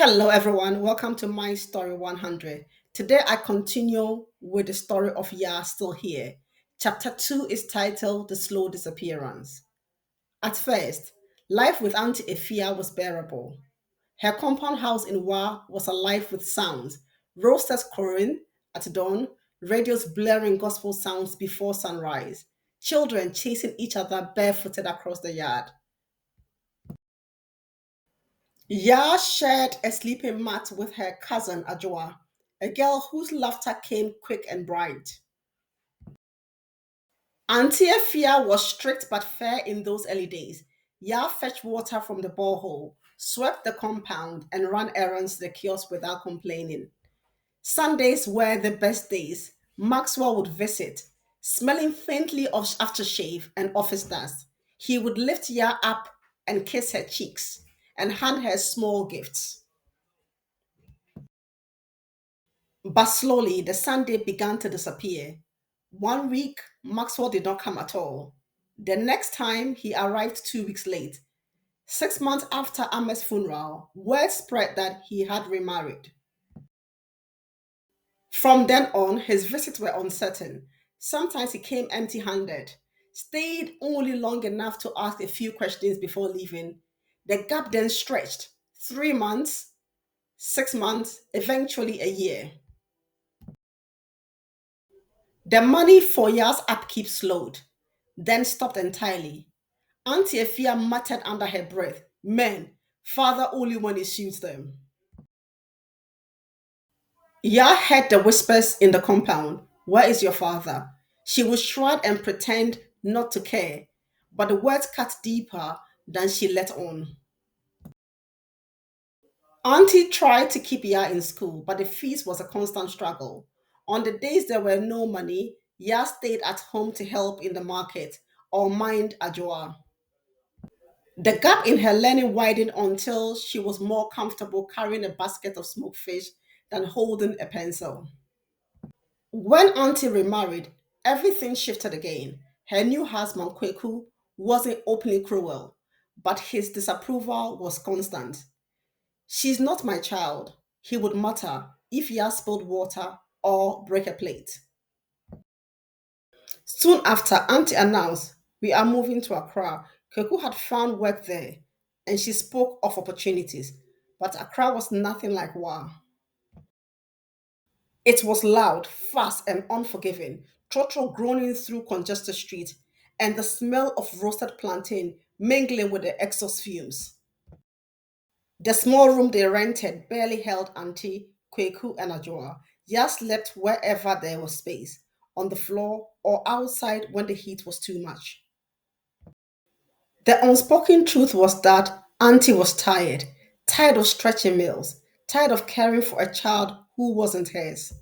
Hello, everyone. Welcome to My Story 100. Today, I continue with the story of Ya Still Here. Chapter 2 is titled The Slow Disappearance. At first, life with Auntie Afia was bearable. Her compound house in Wa was alive with sounds, roosters crowing at dawn, radios blaring gospel sounds before sunrise, children chasing each other barefooted across the yard. Ya shared a sleeping mat with her cousin Adjoa, a girl whose laughter came quick and bright. Auntie Afia was strict but fair in those early days. Ya fetched water from the borehole, swept the compound, and ran errands to the kiosk without complaining. Sundays were the best days. Maxwell would visit, smelling faintly of aftershave and office dust. He would lift Ya up and kiss her cheeks and hand her small gifts. But slowly, the Sunday began to disappear. One week, Maxwell did not come at all. The next time, he arrived 2 weeks late. 6 months after Ahmed's funeral, word spread that he had remarried. From then on, his visits were uncertain. Sometimes he came empty handed, stayed only long enough to ask a few questions before leaving. The gap then stretched 3 months, 6 months, eventually a year. The money for Ya's upkeep slowed, then stopped entirely. Auntie Afia muttered under her breath, Men, father only when it suits them. Ya heard the whispers in the compound. Where is your father? She would shrug and pretend not to care, but the words cut deeper than she let on. Auntie tried to keep Ya in school, but the fees was a constant struggle. On the days there were no money, Ya stayed at home to help in the market or mind Adjoa. The gap in her learning widened until she was more comfortable carrying a basket of smoked fish than holding a pencil. When Auntie remarried, everything shifted again. Her new husband, Kwaku, wasn't openly cruel, but his disapproval was constant. She's not my child, he would mutter if he had spilled water or break a plate. Soon after, Auntie announced, We are moving to Accra. Keku had found work there, and she spoke of opportunities. But Accra was nothing like Wa. It was loud, fast, and unforgiving, trotro groaning through congested streets, and the smell of roasted plantain mingling with the exhaust fumes. The small room they rented barely held Auntie, Kweku, and Adjoa. Just slept wherever there was space, on the floor or outside when the heat was too much. The unspoken truth was that Auntie was tired, tired of stretching meals, tired of caring for a child who wasn't hers.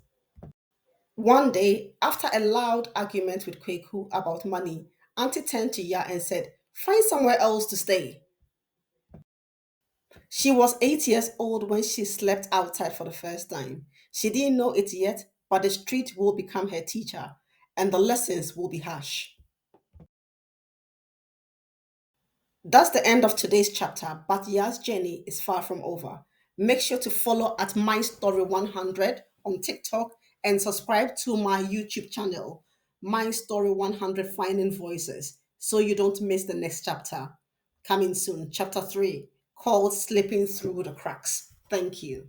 One day, after a loud argument with Kweku about money, Auntie turned to Ya and said, Find somewhere else to stay. She was 8 years old when she slept outside for the first time. She didn't know it yet, but the street will become her teacher, and the lessons will be harsh. That's the end of today's chapter, but Ya's journey is far from over. Make sure to follow at My Story 100 on TikTok and subscribe to my YouTube channel, My Story 100 Finding Voices, so you don't miss the next chapter. Coming soon, chapter 3, called Slipping Through the Cracks. Thank you.